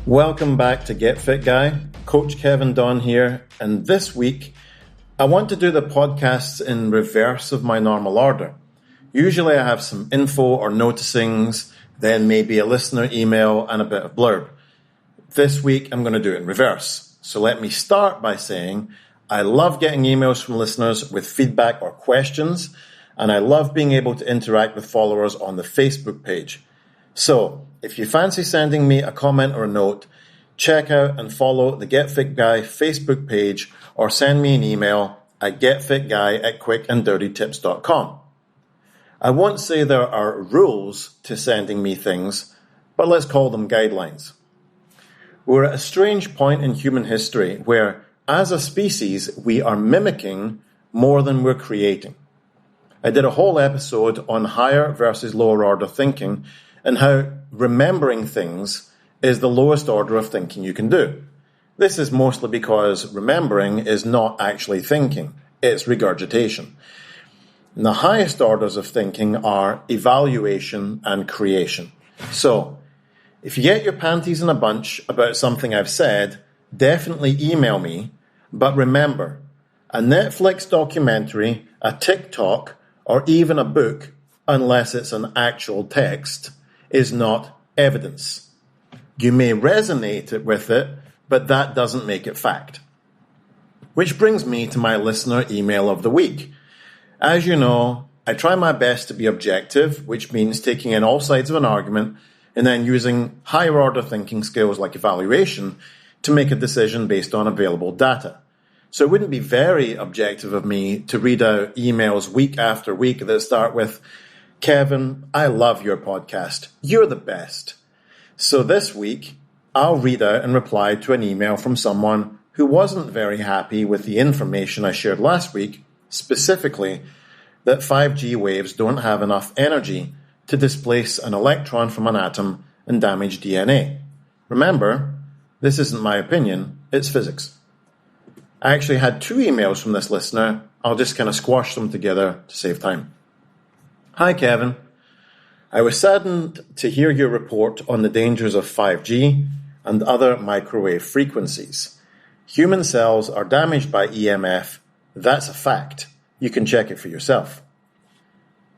Welcome back to Get Fit Guy. Coach Kevin Don here, and this week I want to do the podcasts in reverse of my normal order. Usually I have some info or noticings, then maybe a listener email and a bit of blurb. This week I'm going to do it in reverse. So let me start by saying I love getting emails from listeners with feedback or questions, and I love being able to interact with followers on the Facebook page. So, if you fancy sending me a comment or a note, check out and follow the Get Fit Guy Facebook page or send me an email at getfitguy@quickanddirtytips.com. I won't say there are rules to sending me things, but let's call them guidelines. We're at a strange point in human history where, as a species, we are mimicking more than we're creating. I did a whole episode on higher versus lower order thinking and how remembering things is the lowest order of thinking you can do. This is mostly because remembering is not actually thinking, it's regurgitation. And the highest orders of thinking are evaluation and creation. So, if you get your panties in a bunch about something I've said, definitely email me, but remember, a Netflix documentary, a TikTok, or even a book, unless it's an actual text, is not evidence. You may resonate with it, but that doesn't make it fact. Which brings me to my listener email of the week. As you know, I try my best to be objective, which means taking in all sides of an argument and then using higher order thinking skills like evaluation to make a decision based on available data. So it wouldn't be very objective of me to read out emails week after week that start with, Kevin, I love your podcast. You're the best. So this week, I'll read out and reply to an email from someone who wasn't very happy with the information I shared last week, specifically that 5G waves don't have enough energy to displace an electron from an atom and damage DNA. Remember, this isn't my opinion, it's physics. I actually had 2 emails from this listener. I'll just kind of squash them together to save time. Hi, Kevin. I was saddened to hear your report on the dangers of 5G and other microwave frequencies. Human cells are damaged by EMF. That's a fact. You can check it for yourself.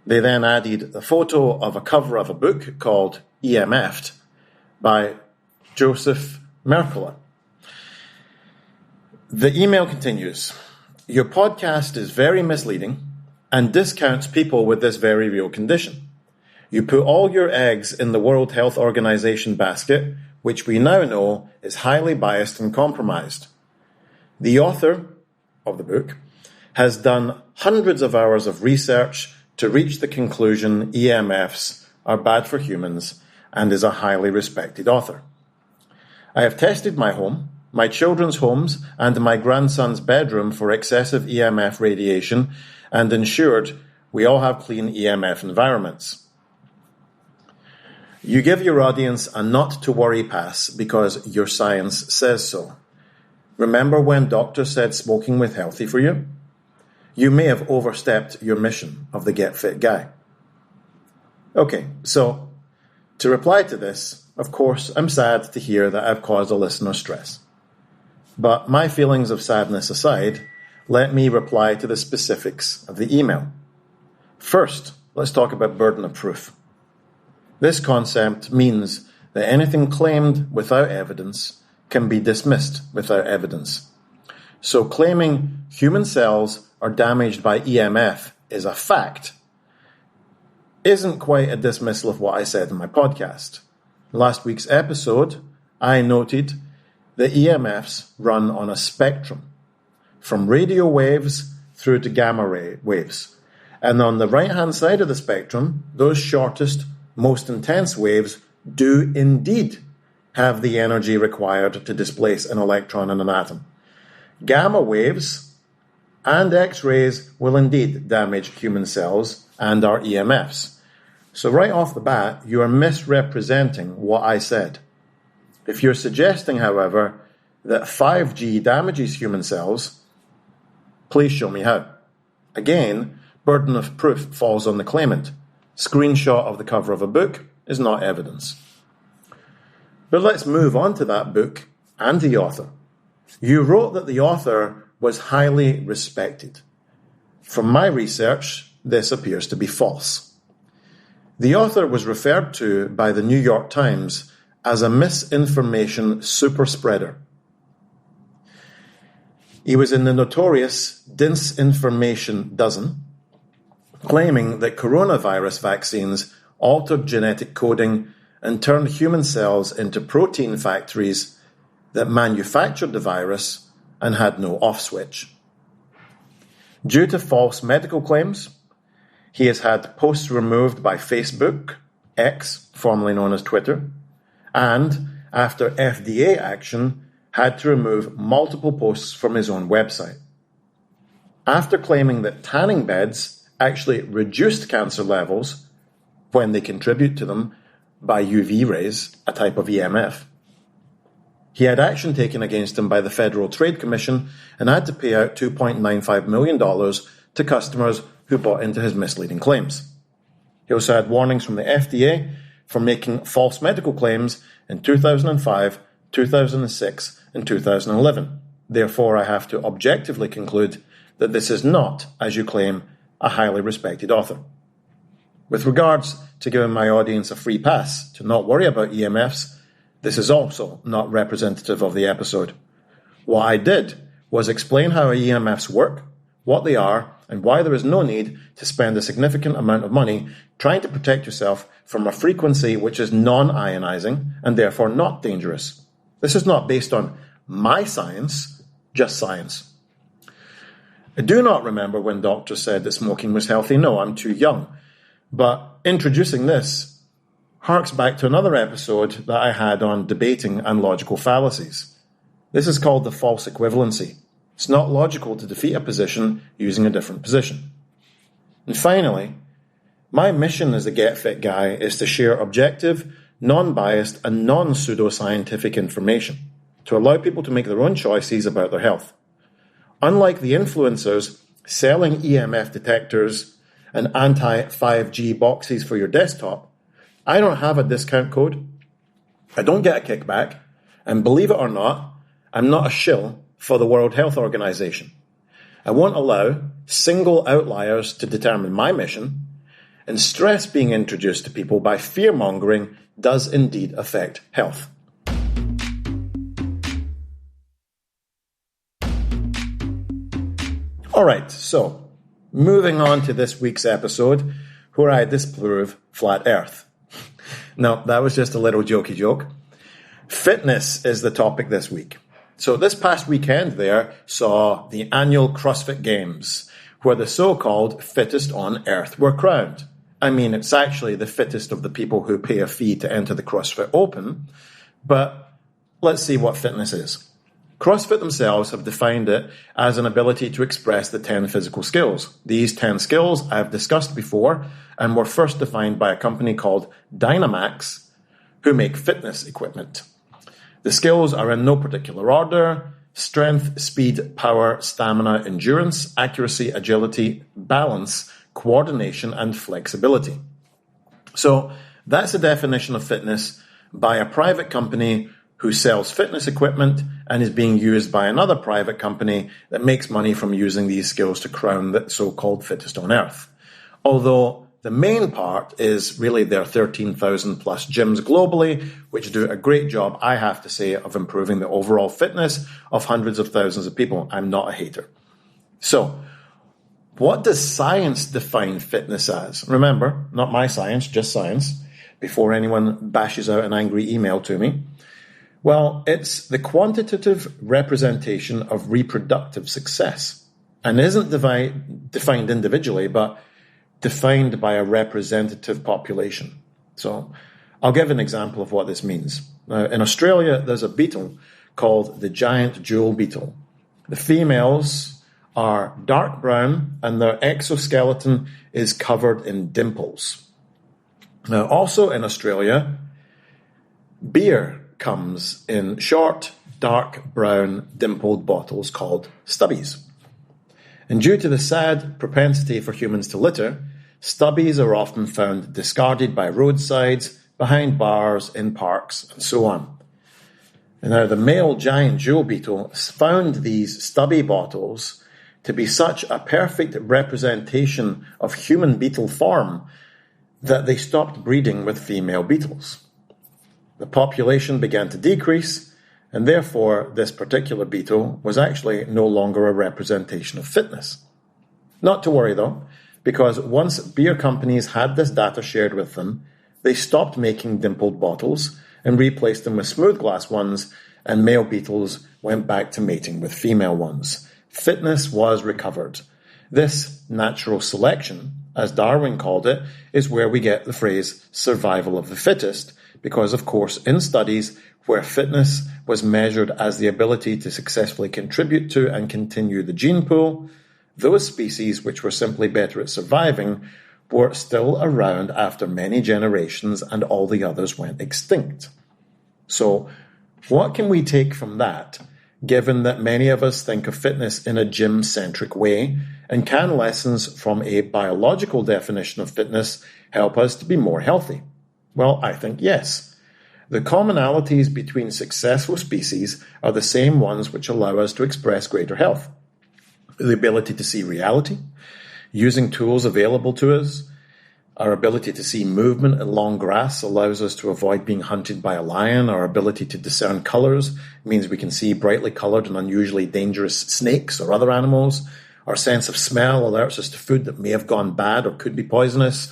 They then added a photo of a cover of a book called EMF'd by Joseph Mercola. The email continues, your podcast is very misleading and discounts people with this very real condition. You put all your eggs in the World Health Organization basket, which we now know is highly biased and compromised. The author of the book has done hundreds of hours of research to reach the conclusion EMFs are bad for humans and is a highly respected author. I have tested my home, my children's homes, and my grandson's bedroom for excessive EMF radiation and ensured we all have clean EMF environments. You give your audience a not to worry pass because your science says so. Remember when doctors said smoking was healthy for you? You may have overstepped your mission of the Get Fit Guy. Okay, so to reply to this, of course, I'm sad to hear that I've caused a listener stress. But my feelings of sadness aside, let me reply to the specifics of the email. First, let's talk about burden of proof. This concept means that anything claimed without evidence can be dismissed without evidence. So claiming human cells are damaged by EMF is a fact isn't quite a dismissal of what I said in my podcast. Last week's episode, I noted that EMFs run on a spectrum, from radio waves through to gamma ray waves. And on the right-hand side of the spectrum, those shortest, most intense waves do indeed have the energy required to displace an electron in an atom. Gamma waves and X-rays will indeed damage human cells and our EMFs. So right off the bat, you are misrepresenting what I said. If you're suggesting, however, that 5G damages human cells, please show me how. Again, burden of proof falls on the claimant. Screenshot of the cover of a book is not evidence. But let's move on to that book and the author. You wrote that the author was highly respected. From my research, this appears to be false. The author was referred to by the New York Times as a misinformation superspreader. He was in the notorious Disinformation Dozen, claiming that coronavirus vaccines altered genetic coding and turned human cells into protein factories that manufactured the virus and had no off switch. Due to false medical claims, he has had posts removed by Facebook, X, formerly known as Twitter, and, after FDA action, had to remove multiple posts from his own website. After claiming that tanning beds actually reduced cancer levels when they contribute to them by UV rays, a type of EMF, he had action taken against him by the Federal Trade Commission and had to pay out $2.95 million to customers who bought into his misleading claims. He also had warnings from the FDA for making false medical claims in 2005, 2006, and 2011. Therefore, I have to objectively conclude that this is not, as you claim, a highly respected author. With regards to giving my audience a free pass to not worry about EMFs, this is also not representative of the episode. What I did was explain how EMFs work, what they are, and why there is no need to spend a significant amount of money trying to protect yourself from a frequency which is non-ionizing and therefore not dangerous. This is not based on my science, just science. I do not remember when doctors said that smoking was healthy. No, I'm too young. But introducing this harks back to another episode that I had on debating and logical fallacies. This is called the false equivalency. It's not logical to defeat a position using a different position. And finally, my mission as a Get Fit guy is to share objective, non-biased, and non-pseudoscientific information to allow people to make their own choices about their health. Unlike the influencers selling EMF detectors and anti-5G boxes for your desktop, I don't have a discount code, I don't get a kickback, and believe it or not, I'm not a shill for the World Health Organization. I won't allow single outliers to determine my mission, and stress being introduced to people by fear-mongering does indeed affect health. Alright, so moving on to this week's episode where I disprove flat earth. No, that was just a little jokey joke. Fitness is the topic this week. So this past weekend there saw the annual CrossFit Games, where the so-called fittest on earth were crowned. I mean, it's actually the fittest of the people who pay a fee to enter the CrossFit Open, but let's see what fitness is. CrossFit themselves have defined it as an ability to express the 10 physical skills. These 10 skills I've discussed before and were first defined by a company called Dynamax, who make fitness equipment. The skills are in no particular order: strength, speed, power, stamina, endurance, accuracy, agility, balance, coordination, and flexibility. So that's a definition of fitness by a private company who sells fitness equipment and is being used by another private company that makes money from using these skills to crown the so-called fittest on earth. Although the main part is really their 13,000 plus gyms globally, which do a great job, I have to say, of improving the overall fitness of hundreds of thousands of people. I'm not a hater. So, what does science define fitness as? Remember, not my science, just science, before anyone bashes out an angry email to me. Well, it's the quantitative representation of reproductive success, and isn't defined individually, but defined by a representative population. So I'll give an example of what this means. Now, in Australia, there's a beetle called the giant jewel beetle. The females are dark brown and their exoskeleton is covered in dimples. Now, also in Australia, beer comes in short, dark brown dimpled bottles called stubbies. And due to the sad propensity for humans to litter, stubbies are often found discarded by roadsides, behind bars, in parks, and so on. Now, the male giant jewel beetle found these stubby bottles to be such a perfect representation of human beetle form that they stopped breeding with female beetles. The population began to decrease, and therefore this particular beetle was actually no longer a representation of fitness. Not to worry though, because once beer companies had this data shared with them, they stopped making dimpled bottles and replaced them with smooth glass ones, and male beetles went back to mating with female ones. Fitness was recovered. This natural selection, as Darwin called it, is where we get the phrase survival of the fittest, because of course in studies where fitness was measured as the ability to successfully contribute to and continue the gene pool, those species which were simply better at surviving were still around after many generations and all the others went extinct. So what can we take from that, given that many of us think of fitness in a gym-centric way, and can lessons from a biological definition of fitness help us to be more healthy? Well, I think yes. The commonalities between successful species are the same ones which allow us to express greater health. The ability to see reality, using tools available to us. Our ability to see movement in long grass allows us to avoid being hunted by a lion. Our ability to discern colors means we can see brightly colored and unusually dangerous snakes or other animals. Our sense of smell alerts us to food that may have gone bad or could be poisonous.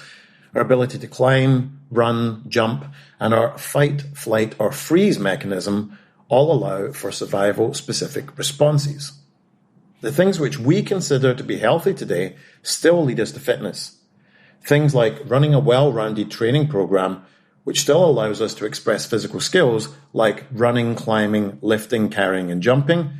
Our ability to climb, run, jump, and our fight, flight, or freeze mechanism all allow for survival-specific responses. The things which we consider to be healthy today still lead us to fitness. Things like running a well-rounded training program, which still allows us to express physical skills like running, climbing, lifting, carrying, and jumping.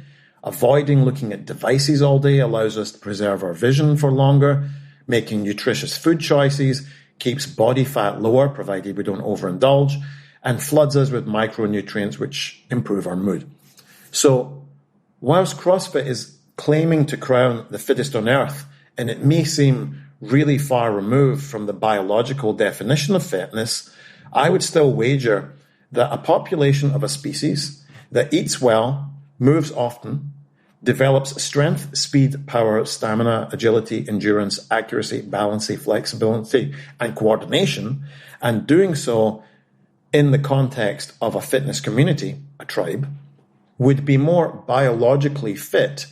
Avoiding looking at devices all day allows us to preserve our vision for longer. Making nutritious food choices keeps body fat lower, provided we don't overindulge, and floods us with micronutrients which improve our mood. So, whilst CrossFit is claiming to crown the fittest on earth, and it may seem really far removed from the biological definition of fitness, I would still wager that a population of a species that eats well, moves often, develops strength, speed, power, stamina, agility, endurance, accuracy, balance, flexibility, and coordination, and doing so in the context of a fitness community, a tribe, would be more biologically fit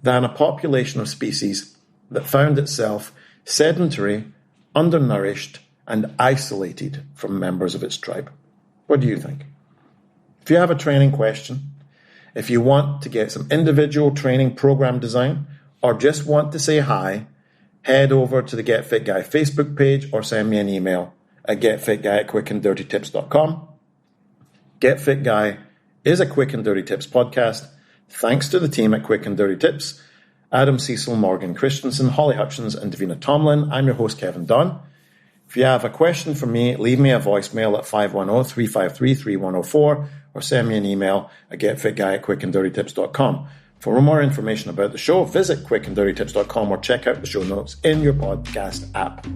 than a population of species that found itself sedentary, undernourished, and isolated from members of its tribe. What do you think? If you have a training question, if you want to get some individual training program design, or just want to say hi, head over to the Get Fit Guy Facebook page or send me an email at getfitguy@quickanddirtytips.com. Get Fit Guy is a Quick and Dirty Tips podcast. Thanks to the team at Quick and Dirty Tips, Adam Cecil, Morgan Christensen, Holly Hutchins, and Davina Tomlin. I'm your host, Kevin Dunn. If you have a question for me, leave me a voicemail at 510-353-3104 or send me an email at getfitguy@quickanddirtytips.com. For more information about the show, visit quickanddirtytips.com or check out the show notes in your podcast app.